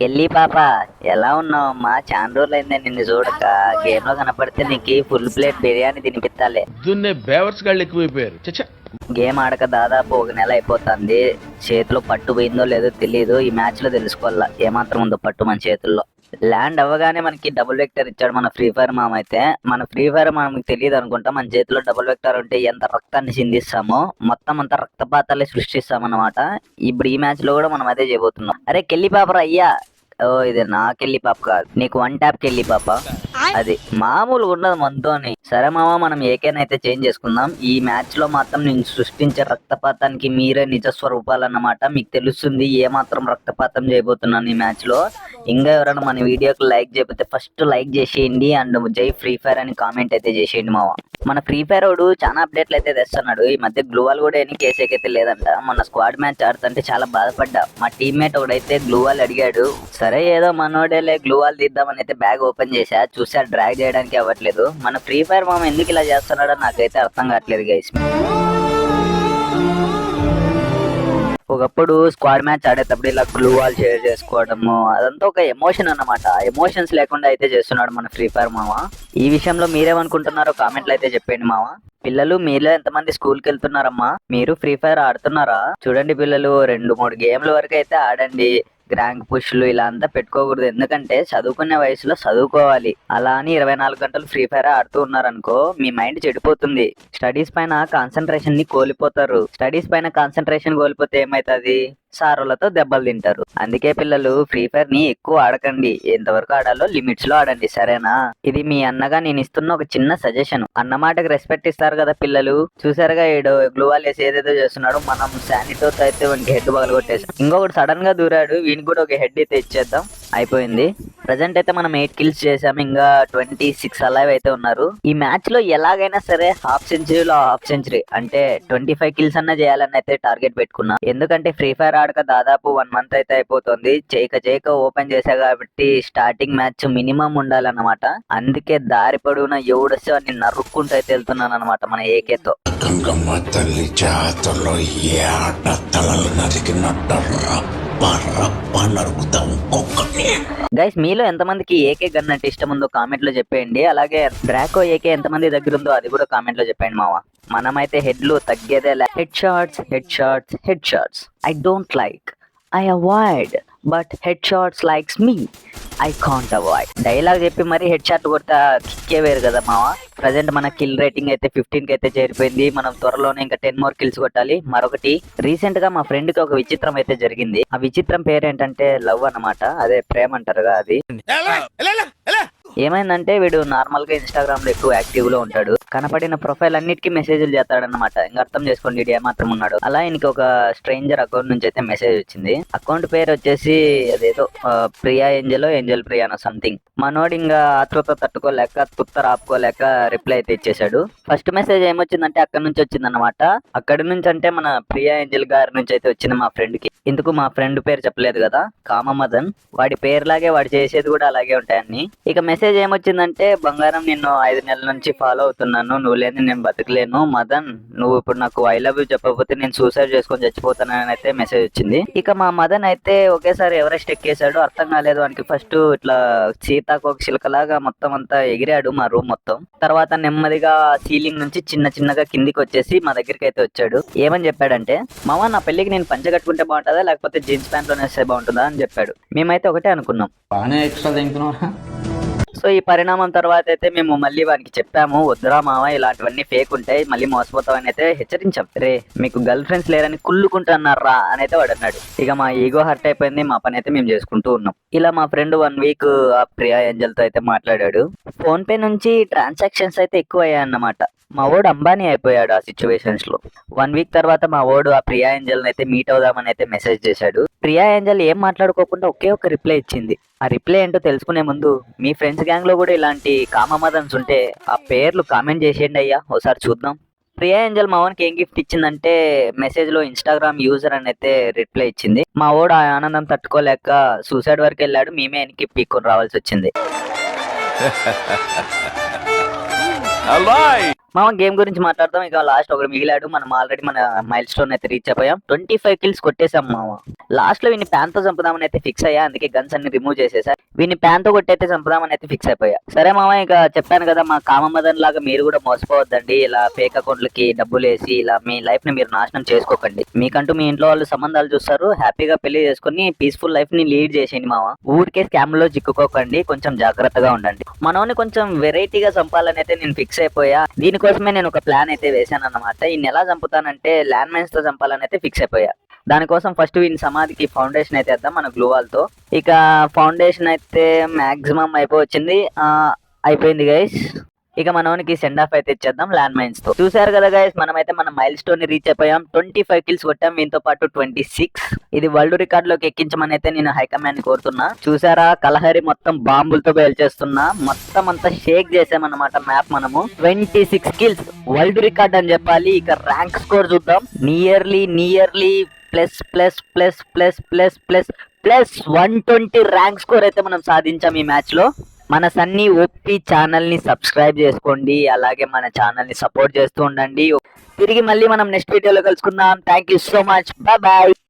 కెళ్ళి పాప ఎలా ఉన్నావమ్మా? చాలా రోజులైందే నిన్ను చూడక. గేమ్ లో కనపడితే నీకు ఫుల్ ప్లేట్ బిర్యానీ తినిపిస్తాలే. దున్నే బేవర్స్ గాళ్ళు ఎక్కువైపోయారు. చచ్చా, గేమ్ ఆడక దాదాపు ఒక నెల అయిపోతుంది. చేతిలో పట్టు పోయిందో లేదో తెలియదు. ఈ మ్యాచ్ లో తెలుసుకోవాలా ఏమాత్రం ఉందో పట్టు మన చేతుల్లో. ల్యాండ్ అవ్వగానే మనకి డబుల్ వెక్టర్ ఇచ్చాడు మన ఫ్రీ ఫైర్ మామ. అయితే మన ఫ్రీ ఫైర్ మనకి తెలియదు అనుకుంటా. మన చేతిలో డబుల్ వెక్టర్ ఉంటే ఎంత రక్తాన్ని చిందిస్తామో మొత్తం అంత రక్తపాతాలే సృష్టిస్తాం అన్నమాట. ఇప్పుడు ఈ మ్యాచ్ లో కూడా మనం అదే చేయబోతున్నాం. అరే కెళ్ళి పాపరా అయ్యా. ఓ ఇది నాకెళ్ళి పాప కాదు, నీకు వన్ ట్యాప్ కెళ్ళి పాప. అది మామూలుగా ఉండదు మనతోని. సరే మామ, మనం ఏకేనైతే చేంజ్ చేసుకుందాం. ఈ మ్యాచ్ లో మాత్రం నేను సృష్టించే రక్తపాతానికి మీరే నిజ స్వరూపాలన్నమాట. మీకు తెలుస్తుంది ఏ మాత్రం రక్తపాతం చేయబోతున్నాను ఈ మ్యాచ్ లో. ఇంకా ఎవరైనా మన వీడియోకి లైక్ చేయకపోతే ఫస్ట్ లైక్ చేసేయండి అండ్ జై ఫ్రీ ఫైర్ అని కామెంట్ అయితే చేసేయండి మావ. మన ఫ్రీ ఫైర్ వాడు చాలా అప్డేట్లు అయితే తెస్తున్నాడు. ఈ మధ్య గ్లూవాల్ కూడా ఎన్ని కేసేకైతే లేదంట. మన స్క్వాడ్ మ్యాచ్ ఆడుతుంటే చాలా బాధపడ్డా. మా టీమ్మేట్ ఒకడైతే గ్లూవాల్ అడిగాడు. సరే ఏదో మనోడేలే గ్లూవాల్ తీద్దామని అయితే బ్యాగ్ ఓపెన్ చేసా. చూసా డ్రాగ్ చేయడానికి అవ్వట్లేదు. మన ఫ్రీ ఫైర్ మామ ఎందుకు ఇలా చేస్తున్నాడో నాకైతే అర్థం కావట్లేదు గైస్. ఒకప్పుడు స్క్వాడ్ మ్యాచ్ ఆడేటప్పుడు ఇలా గ్లూ వాల్ షేర్ చేసుకోవడము అదంతా ఒక ఎమోషన్ అన్నమాట. ఎమోషన్స్ లేకుండా అయితే చేస్తున్నాడు మన ఫ్రీ ఫైర్ మామ. ఈ విషయంలో మీరేమనుకుంటున్నారో కామెంట్లు అయితే చెప్పండి మామ. పిల్లలు మీలో ఎంతమంది స్కూల్కి వెళ్తున్నారమ్మా? మీరు ఫ్రీ ఫైర్ ఆడుతున్నారా? చూడండి పిల్లలు, 2-3 గేమ్ల వరకు అయితే ఆడండి. గ్రాంక్ పుష్లు ఇలా అంతా పెట్టుకోకూడదు. ఎందుకంటే చదువుకునే వయసులో చదువుకోవాలి. అలా అని 24 గంటలు ఫ్రీ ఫైర్ ఆడుతూ ఉన్నారనుకో మీ మైండ్ చెడిపోతుంది. స్టడీస్ పైన కాన్సన్ట్రేషన్ ని కోల్పోతారు. స్టడీస్ పైన కాన్సన్ట్రేషన్ కోల్పోతే ఏమైతుంది? సారోలతో దెబ్బలు తింటారు. అందుకే పిల్లలు ఫ్రీ ఫైర్ ని ఎక్కువ ఆడకండి. ఎంతవరకు ఆడాలో లిమిట్స్ లో ఆడండి, సరేనా? ఇది మీ అన్నగా నేను ఇస్తున్న ఒక చిన్న సజెషన్. అన్న మాటకి రెస్పెక్ట్ ఇస్తారు కదా పిల్లలు. చూసారుగా ఏడు గ్లూవాల్ వేసి ఏదైతే చేస్తున్నాడు. మనం శానిటో అయితే వానికి హెడ్ పగలు కొట్టేసాం. ఇంకొకటి సడన్ గా దూరాడు, వీనికి కూడా ఒక హెడ్ అయితే ఇచ్చేద్దాం. అయిపోయింది. ప్రజెంట్ అయితే మనం 8 కిల్స్ చేసాం. ఇంకా 26 అలైవ్ అయితే ఉన్నారు. ఈ మ్యాచ్ లో ఎలాగైనా సరే హాఫ్ సెంచరీలో హాఫ్ సెంచరీ అంటే 25 కిల్స్ అన్నా చేయాలని అయితే టార్గెట్ పెట్టుకున్నా. ఎందుకంటే ఫ్రీ ఫైర్ ఆడక దాదాపు 1 మంత్ అయితే అయిపోతుంది. చేయక ఓపెన్ చేసా కాబట్టి స్టార్టింగ్ మ్యాచ్ మినిమం ఉండాలన్నమాట. అందుకే దారి పొడవునా ఎవడొస్తే వాడిని నరుక్కుంటూ అయితే వెళ్తున్నాను అనమాట మన ఏకేతో. గంగమ్మ తల్లి జాతరలో ఏ ఆట తలలు నరికినట్టరా గైస్, మీలో ఎంతమందికి ఏకే గన్ అంటే ఇష్టం ఉందో కామెంట్ లో చెప్పేయండి. అలాగే డ్రాకో ఏకే ఎంతమంది దగ్గర ఉందో అది కూడా కామెంట్ లో చెప్పండి మావా. మనమైతే హెడ్లు తగ్గేదేలా. Head shots head shots head shots. I don't like, I avoid, but head shots likes me, I can't avoid. Dialogue చెప్పి మరి హెడ్ షాట్ కొడతా కిక్కే వేరు కదా మావా. ప్రజెంట్ మన కిల్ రేటింగ్ అయితే 15 కి అయితే చేరిపోయింది. మనం త్వరలోనే ఇంకా 10 more కిల్స్ కొట్టాలి. మరొకటి, రీసెంట్ గా మా ఫ్రెండ్ కి ఒక విచిత్రం అయితే జరిగింది. ఆ విచిత్రం పేరేంటంటే లవ్ అన్నమాట. అదే ప్రేమ అంటారుగా అది. ఏమైందంటే వీడు నార్మల్ గా ఇన్స్టాగ్రామ్ లో ఎక్కువ యాక్టివ్ లో ఉంటాడు. కనపడిన ప్రొఫైల్ అన్నిటికీ మెసేజ్లు చేస్తాడన్నమాట. ఇంకా అర్థం చేసుకోండి ఇది ఏమాత్రం ఉన్నాడు. అలా ఇంక ఒక స్ట్రేంజర్ అకౌంట్ నుంచి అయితే మెసేజ్ వచ్చింది. అకౌంట్ పేరు వచ్చేసి అదేదో ప్రియా ఏంజల్ ప్రియానో సంథింగ్. మనోడు ఇంకా ఆతృత తట్టుకోలేక తుత్తర ఆపుకోలేక రిప్లై అయితే ఇచ్చేసాడు. ఫస్ట్ మెసేజ్ ఏమొచ్చిందంటే అక్కడ నుంచి వచ్చింది అనమాట. అక్కడి నుంచి అంటే మన ప్రియా ఏంజల్ గారి నుంచి అయితే వచ్చింది మా ఫ్రెండ్ కి. ఇందుకు మా ఫ్రెండ్ పేరు చెప్పలేదు కదా, కామమదన్. వాడి పేరులాగే వాడు చేసేది కూడా అలాగే ఉంటాయని. ఇక మెసేజ్ ఏమొచ్చిందంటే, బంగారం నిన్ను 5 నెలల నుంచి ఫాలో అవుతున్నాను, నువ్వు లేని నేను బతకలేను మదన్. నువ్వు ఇప్పుడు నాకు ఐ లవ్ యూ చెప్పకపోతే నేను సూసైడ్ చేసుకొని చచ్చిపోతానని అయితే మెసేజ్ వచ్చింది. ఇక మా మదన్ అయితే ఒకేసారి ఎవరెస్ట్ ఎక్కేసాడు. అర్థం కాలేదు వానికి. ఫస్ట్ ఇట్లా సీతాకోక చిలకలాగా మొత్తం అంతా ఎగిరాడు మా రూమ్ మొత్తం. తర్వాత నెమ్మదిగా సీలింగ్ నుంచి చిన్నగా కిందికి వచ్చేసి మా దగ్గరికి అయితే వచ్చాడు. ఏమని చెప్పాడంటే, మామ నా పెళ్లికి నేను పంచ కట్టుకుంటే బాగుంటుందా లేకపోతే జీన్స్ ప్యాంట్ లోనే వేస్తే బాగుంటుందా అని చెప్పాడు. మేమైతే ఒకటే అనుకున్నాం. సో ఈ పరిణామం తర్వాత అయితే మేము మళ్ళీ వానికి చెప్పాము, వద్దురా మామ ఇలాంటివన్నీ ఫేక్ ఉంటాయి, మళ్ళీ మోసపోతామని అయితే హెచ్చరించాం. రే మీకు గర్ల్ ఫ్రెండ్స్ లేరని కుళ్ళుకుంటున్నారా అని అయితే వాడు అన్నాడు. ఇక మా ఈగో హర్ట్ అయిపోయింది. మా పని అయితే మేము చేసుకుంటూ ఉన్నాం. ఇలా మా ఫ్రెండ్ 1 వీక్ ఆ ప్రియా ఏంజల్ తో అయితే మాట్లాడాడు. ఫోన్ పే నుంచి ట్రాన్సాక్షన్స్ అయితే ఎక్కువ అయ్యాయి అన్నమాట. మా ఓడు అంబానీ అయిపోయాడు ఆ సిచ్యువేషన్స్ లో. 1 వీక్ తర్వాత మా ఓడు ఆ ప్రియా ఏంజల్ అయితే మీట్ అవుదామని అయితే మెసేజ్ చేశాడు. ప్రియా ఏంజల్ ఏం మాట్లాడుకోకుండా ఒకే ఒక రిప్లై ఇచ్చింది. ఆ రిప్లై ఏంటో తెలుసుకునే ముందు మీ ఫ్రెండ్స్ గ్యాంగ్ లో కూడా ఇలాంటి కామమదన్స్ ఉంటే ఆ పేర్లు కామెంట్ చేసేయండి అయ్యా, ఒకసారి చూద్దాం. ప్రియా ఏంజల్ మా ఓన్కి ఏం గిఫ్ట్ ఇచ్చిందంటే మెసేజ్ లో ఇన్స్టాగ్రామ్ యూజర్ అని అయితే రిప్లై ఇచ్చింది. మా ఓడు ఆ ఆనందం తట్టుకోలేక సూసైడ్ వరకు వెళ్ళాడు. మేమే ఆయనకి పీక్కొని రావాల్సి వచ్చింది. మామ గేమ్ గురించి మాట్లాడతాం. ఇక లాస్ట్ ఒకటి మిగిలాడు. మనం ఆల్రెడీ మన మైల్ స్టోన్ అయితే రీచ్ అయిపోయాం. 25 కిల్స్ కొట్టేసాం మామ. లాస్ట్ లో వీని ప్యాన్ తో చంపుదామని అయితే ఫిక్స్ అయ్యా. అందుకే గన్స్ అన్ని రిమూవ్ చేసేసా. వీని ప్యాన్ తో కొట్టయితే చంపుదామని అయితే ఫిక్స్ అయిపోయా. సరే మామ, ఇక చెప్పాను కదా, మా కామమదన్ లాగా మీరు కూడా మోసపోవద్దండి. ఇలా ఫేక్ అకౌంట్లకి డబ్బులు వేసి ఇలా మీ లైఫ్ ని మీరు నాశనం చేసుకోకండి. మీకంటూ మీ ఇంట్లో వాళ్ళు సంబంధాలు చూస్తారు. హ్యాపీగా పెళ్లి చేసుకుని పీస్ఫుల్ లైఫ్ ని లీడ్ చేసేయండి మామ. ఊరికే స్కామ్ లో చిక్కుకోకండి. కొంచెం జాగ్రత్తగా ఉండండి. మనోని కొంచెం వెరైటీగా చంపాలని అయితే నేను ఫిక్స్ అయిపోయా. దీనికోసమే నేను ఒక ప్లాన్ అయితే వేసాను అన్నమాట. ఈయన ఎలా చంపుతానంటే ల్యాండ్ మైన్స్ తో చంపాలని అయితే ఫిక్స్ అయిపోయా. దానికోసం ఫస్ట్ వీని సమాధికి ఫౌండేషన్ అయితే వేద్దాం మన గ్లూ వాల్ తో. ఇక ఫౌండేషన్ అయితే మాక్సిమం అయిపోవచ్చింది. అయిపోయింది గైస్. ఇక మనోనికి సెండ్ ఆఫ్ అయితే ఇచ్చేద్దాం ల్యాండ్ మైన్స్ తో. చూసారు కదా గైస్, మనమైతే మన మైల్ స్టోన్ ని రీచ్ అయిపోయాం. 25 కిల్స్ కొట్టాం. దీంతో పాటు 26. ఇది వరల్డ్ రికార్డ్ లోకి ఎక్కించమని అయితే నేను హైకమాండ్ ని కోరుతున్నా. చూసారా, కలహరి మొత్తం బాంబులతో పేల్చేస్తున్నా. మొత్తం అంతా షేక్ చేసామన్నమాట మ్యాప్ మనము. 26 కిల్స్ వరల్డ్ రికార్డ్ అని చెప్పాలి. ఇక ర్యాంక్ స్కోర్ చూద్దాం. నియర్లీ ప్లస్ 120 ర్యాంక్ స్కోర్ అయితే మనం సాధించాం ఈ మ్యాచ్ లో. మన సన్నీ ఓపీ ఛానల్ ని సబ్స్క్రైబ్ చేసుకోండి. అలాగే మన ఛానల్ ని సపోర్ట్ చేస్తూ ఉండండి. తిరిగి మళ్ళీ మనం నెక్స్ట్ వీడియోలో కలుసుకుందాం. Thank you so much. Bye.